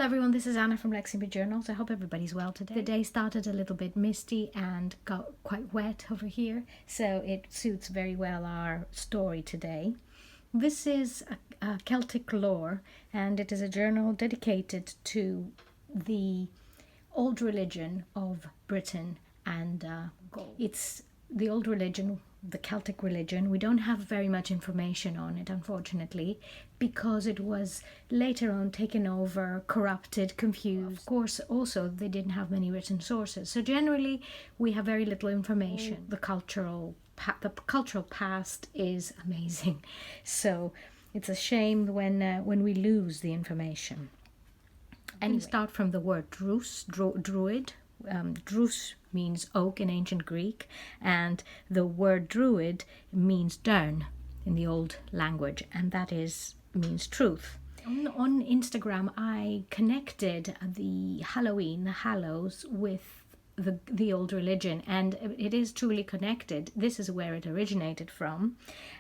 everyone, this is Anna from Lexington Journals. I hope everybody's well today. The day started a little bit misty and got quite wet over here, so it suits very well our story today. This is a Celtic lore, and it is a journal dedicated to the old religion of Britain and Gaul. It's the old religion, the Celtic religion. We don't have very much information on it, unfortunately, because it was later on taken over, corrupted, confused. Of course, also, they didn't have many written sources. So generally, we have very little information. The cultural past is amazing. So it's a shame when we lose the information. And you start from the word druid. Drus means oak in ancient Greek, and the word druid means dern in the old language, and that means truth. On Instagram, I connected the Halloween, the Hallows, with the old religion, and it is truly connected. This is where it originated from,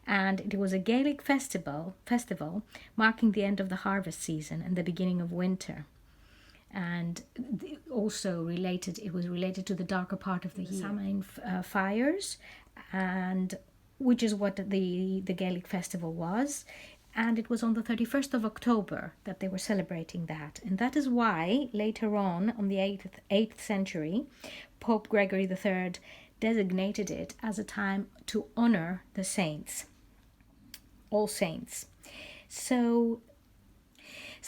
and it was a Gaelic festival marking the end of the harvest season and the beginning of winter. And also it was related to the darker part of the year, Samhain fires, and which is what the Gaelic festival was. And it was on the 31st of October that they were celebrating that. And that is why later on the 8th century, Pope Gregory III designated it as a time to honor the saints, all saints. So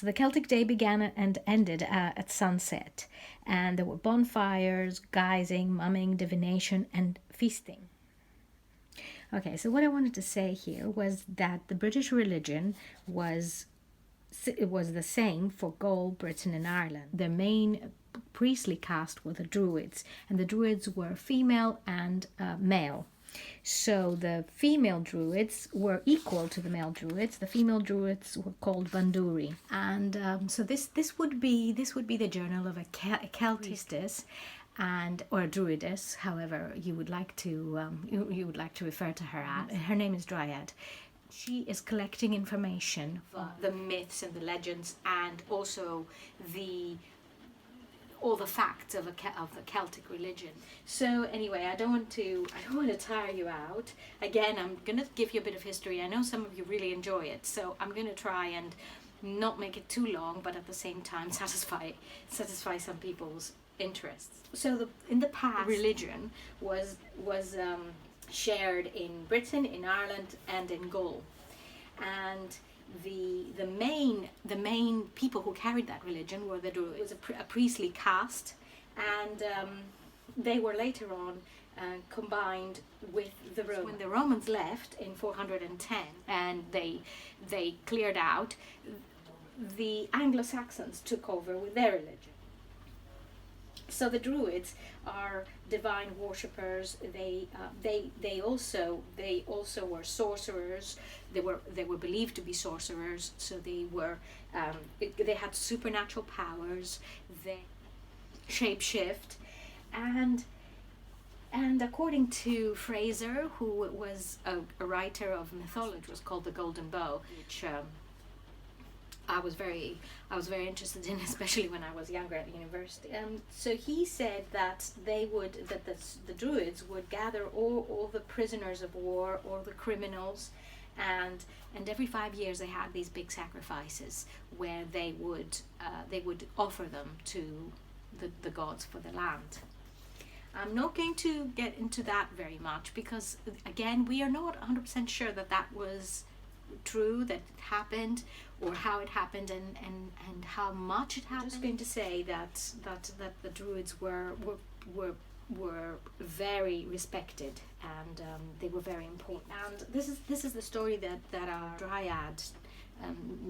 the Celtic day began and ended at sunset, and there were bonfires, guising, mumming, divination, and feasting. Okay, so what I wanted to say here was that the British religion was the same for Gaul, Britain, and Ireland. Their main priestly caste were the Druids, and the Druids were female and male. So the female Druids were equal to the male Druids. The female Druids were called Banduri, and so this would be the journal of a Celtistess, or a Druidess, however you would like to refer to her as. Her name is Dryad. She is collecting information, the myths and the legends, and also all the facts of the Celtic religion. So anyway, I don't want to tire you out. Again, I'm going to give you a bit of history. I know some of you really enjoy it, so I'm going to try and not make it too long, but at the same time satisfy some people's interests. So in the past, religion was shared in Britain, in Ireland, and in Gaul, and the main people who carried that religion were the Druids. It was a priestly caste, and they were later on combined with the Romans. When the Romans left in 410 and they cleared out, the Anglo-Saxons took over with their religion. So the Druids are divine worshippers. They also were sorcerers. They were believed to be sorcerers. So they had supernatural powers. They shapeshift, and according to Fraser, who was a writer of mythology, was called the Golden Bow, which I was very interested in, especially when I was younger at university. So he said that the Druids would gather all the prisoners of war, all the criminals, and every 5 years they had these big sacrifices where they would offer them to the gods for the land. I'm not going to get into that very much because, again, we are not 100% sure that was true, that it happened, or how it happened, and how much it happened. I'm just going to say that the Druids were very respected, and they were very important. And this is the story that our Dryad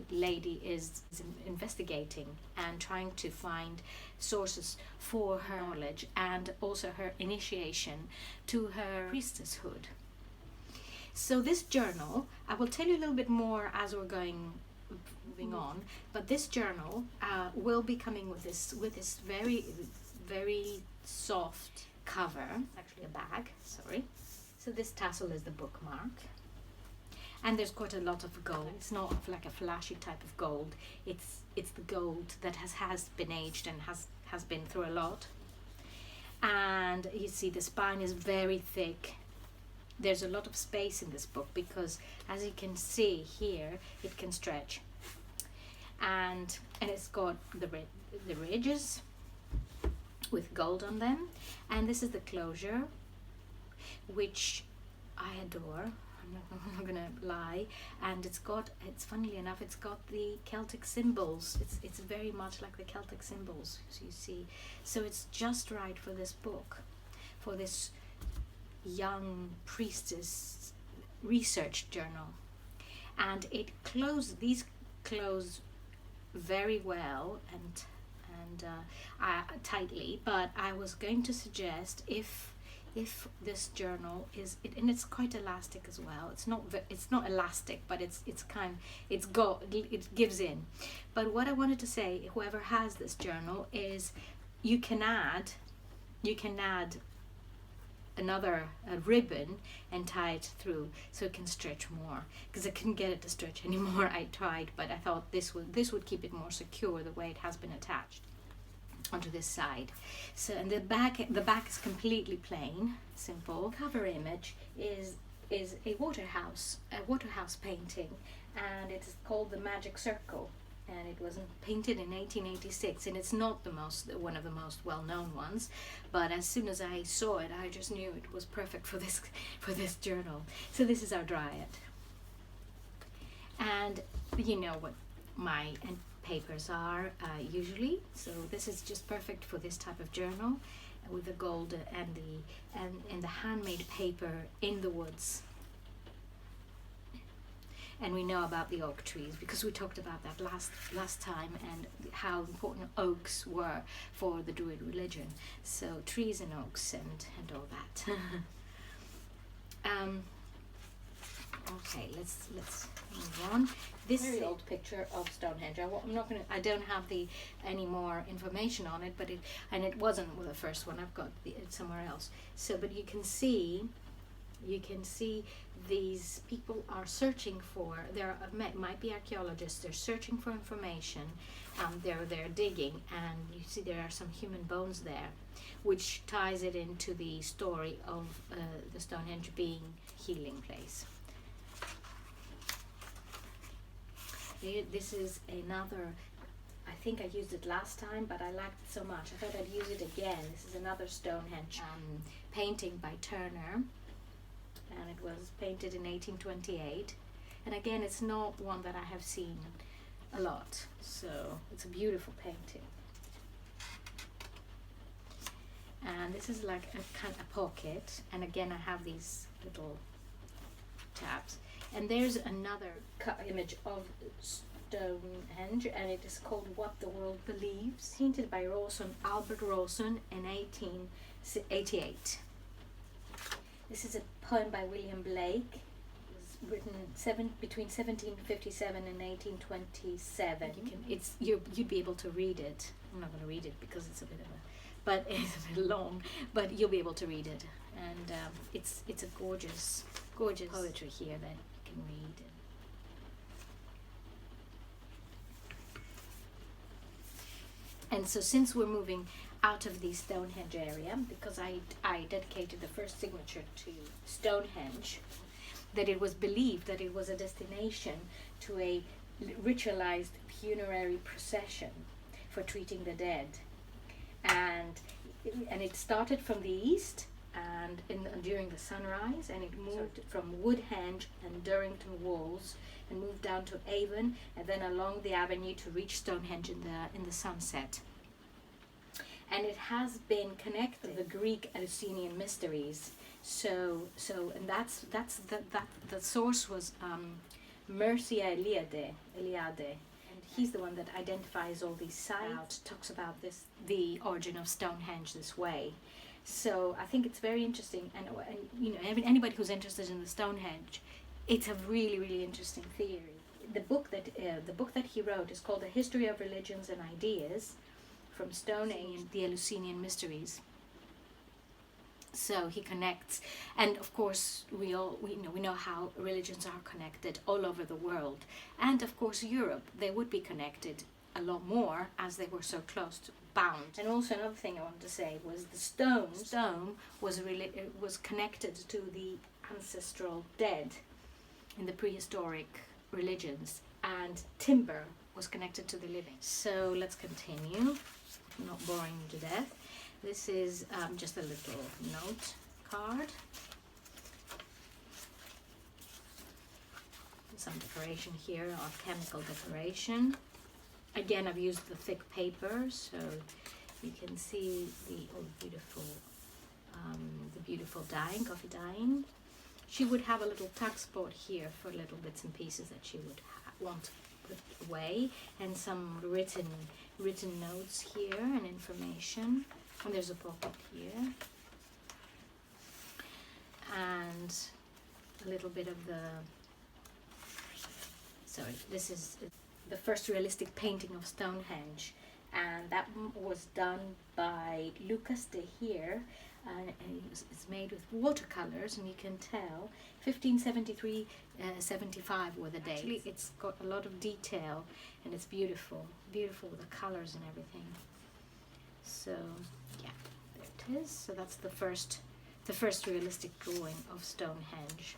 lady is investigating and trying to find sources for her knowledge and also her initiation to her priestesshood. So this journal, I will tell you a little bit more as we're moving on, but this journal will be coming with this very, very soft cover, actually a bag, sorry. So this tassel is the bookmark. And there's quite a lot of gold. It's not like a flashy type of gold. It's the gold that has been aged and has been through a lot. And you see the spine is very thick. There's a lot of space in this book because, as you can see here, it can stretch. And it's got the ridges with gold on them. And this is the closure, which I adore. I'm not gonna lie. And it's funnily enough, it's got the Celtic symbols. It's very much like the Celtic symbols, so you see. So it's just right for this book, for this young priestess research journal. And these close very well and tightly, but I was going to suggest if this journal and it's quite elastic as well. It's not elastic, but it gives in. But what I wanted to say, whoever has this journal, is you can add another ribbon and tie it through so it can stretch more, because I couldn't get it to stretch anymore. I tried, but I thought this would keep it more secure the way it has been attached onto this side. So, and the back is completely plain, simple. Cover image is a waterhouse painting, and it's called The Magic Circle, and it was painted in 1886, and it's not one of the most well-known ones, but as soon as I saw it, I just knew it was perfect for this journal. So this is our dryad, and you know what my papers are usually, so this is just perfect for this type of journal with the gold and the handmade paper in the woods. And we know about the oak trees because we talked about that last time, and how important oaks were for the Druid religion. So trees and oaks and all that. Okay, let's move on. This very old picture of Stonehenge. I don't have any more information on it, but it wasn't the first one. I've got it somewhere else. So, but you can see these people are searching for. Might be archaeologists. They're searching for information. They're digging, and you see there are some human bones there, which ties it into the story of the Stonehenge being a healing place. This is another, I think I used it last time, but I liked it so much I thought I'd use it again. This is another Stonehenge painting by Turner, and it was painted in 1828. And again, it's not one that I have seen a lot, so it's a beautiful painting. And this is like a kind of pocket, and again I have these little tabs. And there's another image of Stonehenge, and it is called What the World Believes, painted by Albert Rawson in 1888. This is a poem by William Blake. It was written between 1757 and 1827. You'd be able to read it. I'm not going to read it because it's a bit long, but you'll be able to read it. And it's a gorgeous poetry here that you can read. And so, since we're moving out of the Stonehenge area, because I dedicated the first signature to Stonehenge, that it was believed that it was a destination to a ritualized funerary procession for treating the dead, and it started from the east and during the sunrise, and it moved from Woodhenge and Durrington Walls and moved down to Avon, and then along the avenue to reach Stonehenge in the sunset. And it has been connected to the Greek Eleusinian mysteries. So and that's the source was Mircea Eliade, and he's the one that identifies all these sites, talks about the origin of Stonehenge this way. So I think it's very interesting, and you know, anybody who's interested in the Stonehenge, it's a really, really interesting theory. The book that he wrote is called A History of Religions and Ideas, from Stonehenge and the Eleusinian Mysteries. So he connects, and of course we know how religions are connected all over the world, and of course Europe, they would be connected a lot more as they were so close to bound. And also another thing I wanted to say was the stone was connected to the ancestral dead in the prehistoric religions, and timber was connected to the living. So let's continue. I'm not boring you to death. This is just a little note card. Some decoration here, alchemical decoration. Again, I've used the thick paper, so you can see the beautiful dyeing, coffee dyeing. She would have a little tuck spot here for little bits and pieces that she would want to put away, and some written notes here and information. And there's a pocket here, and a little bit of the. Sorry, this is the first realistic painting of Stonehenge, and that was done by Lucas de Heer, and it's made with watercolors, and you can tell 1573, 75 were the dates. Actually, it's got a lot of detail, and it's beautiful with the colors and everything. So yeah, there it is. So that's the first realistic drawing of Stonehenge.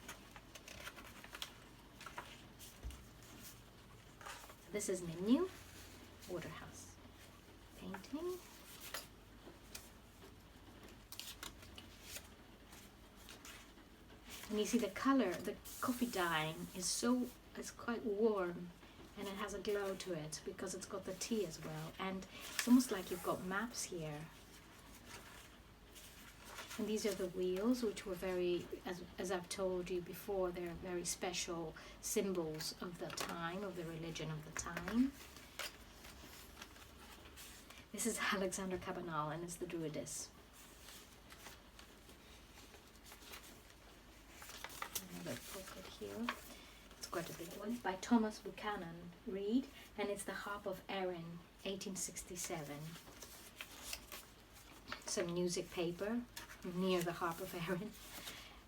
This is Nimnu, Waterhouse painting. And you see the color, the coffee dyeing it's quite warm, and it has a glow to it because it's got the tea as well, and it's almost like you've got maps here. And these are the wheels, which were very, as I've told you before, they're very special symbols of the time, of the religion of the time. This is Alexander Cabanal, and it's the Druids. Another pocket here. It's quite a big one. By Thomas Buchanan Reed, and it's the Harp of Erin, 1867. Some music paper near the Harp of Erin.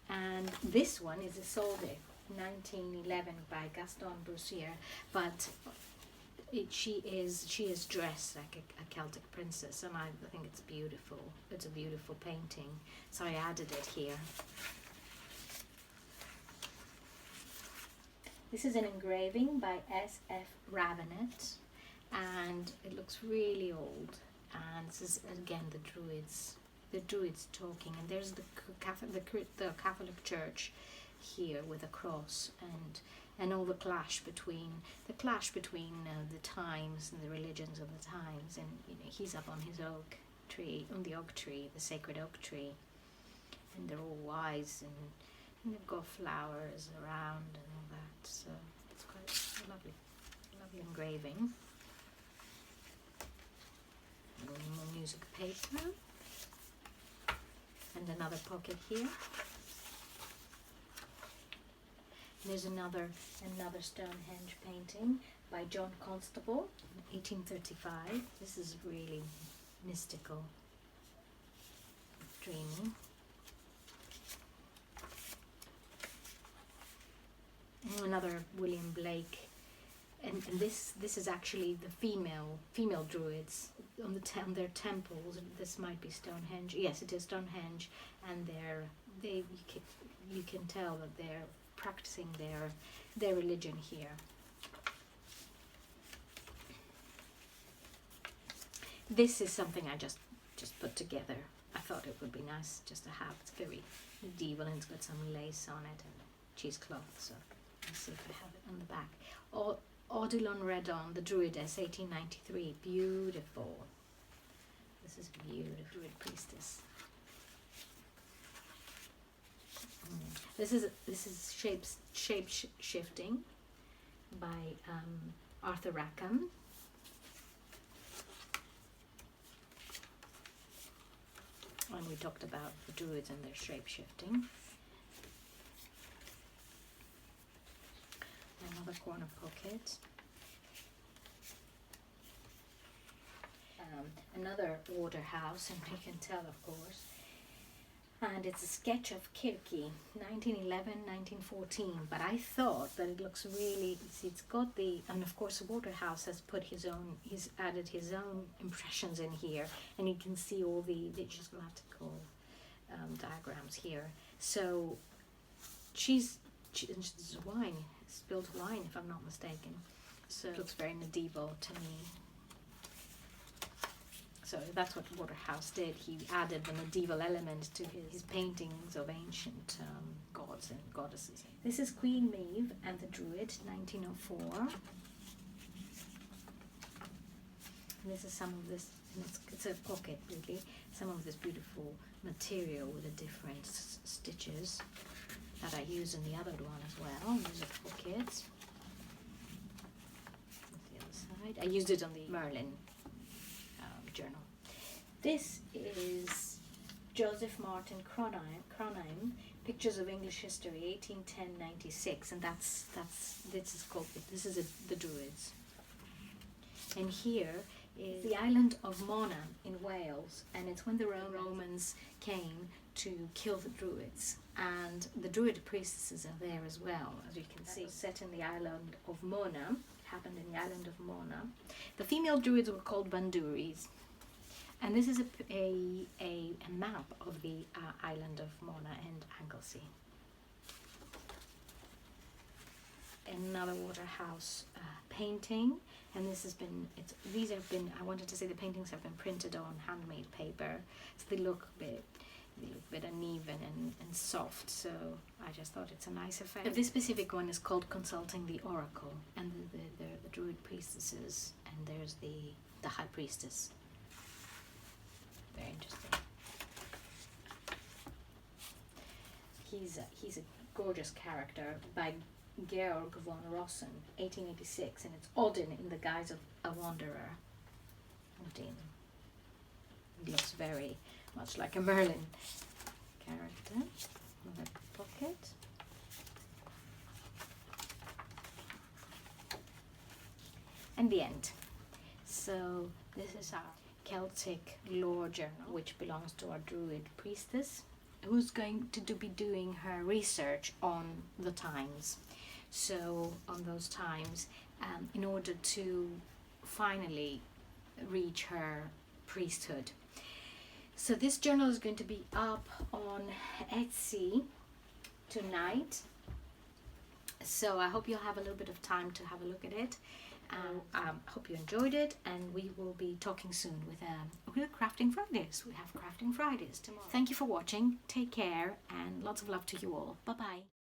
And this one is Isolde, 1911, by Gaston Broussier, but she is dressed like a Celtic princess, and I think it's beautiful. It's a beautiful painting, so I added it here. This is an engraving by S.F. Ravenet, and it looks really old. And this is again the Druids talking, and there's the Catholic Church here with a cross, and all the clash between the times and the religions of the times. And he's up on his oak tree, on the oak tree, the sacred oak tree, and they're all wise, and they've got flowers around and all that. So it's quite a lovely engraving. More music paper, and another pocket here. There's another Stonehenge painting by John Constable, 1835. This is really mystical, dreamy. And another William Blake. And this is actually the female Druids on their temples. This might be Stonehenge. Yes, it is Stonehenge, and you can tell that they're practicing their religion here. This is something I just put together. I thought it would be nice just to have. It's very medieval, and it's got some lace on it and cheesecloth. So let's see if I have it on the back. Odilon Redon, the Druidess, 1893. Beautiful. This is beautiful. Druid priestess. This is shape shifting by Arthur Rackham. And we talked about the Druids and their shape shifting. Another corner pocket. Another waterhouse, and you can tell, of course. And it's a sketch of Kirky, 1911-1914. But I thought that it looks really, it's got the, and of course Waterhouse has put his own, he's added his own impressions in here, and you can see all the grammatical diagrams here. So this is wine, spilled wine if I'm not mistaken. So it looks very medieval to me. So that's what Waterhouse did. He added the medieval element to his paintings of ancient gods and goddesses. This is Queen Maeve and the Druid, 1904. And this is some of this, and it's a pocket really, some of this beautiful material with the different stitches that I use in the other one as well. These are pockets. The other side. I used it on the Merlin journal. This is Joseph Martin Cronheim, Pictures of English History, 1810-96, and this is the Druids. And here is the island of Mona in Wales, and it's when the Romans came to kill the Druids, and the Druid priestesses are there as well, as you can see. Set in the island of Mona, happened in the island of Mona. The female Druids were called Banduris. And this is a map of the island of Mona and Anglesey. Another Waterhouse painting, and this has been, I wanted to say the paintings have been printed on handmade paper, so they look a bit uneven and soft, so I just thought it's a nice effect. This specific one is called Consulting the Oracle, and the Druid priestesses, and there's the High Priestess. Very interesting. He's a gorgeous character by Georg von Rossen, 1886, and it's Odin in the guise of a wanderer. Odin. It looks very much like a Merlin character. Another pocket. And the end. So this is our Celtic lore journal, which belongs to our Druid priestess, who's going to be doing her research on the times. So on those times, in order to finally reach her priesthood. So this journal is going to be up on Etsy tonight. So I hope you'll have a little bit of time to have a look at it. I hope you enjoyed it, and we will be talking soon with Crafting Fridays. We have Crafting Fridays tomorrow. Thank you for watching. Take care, and lots of love to you all. Bye-bye.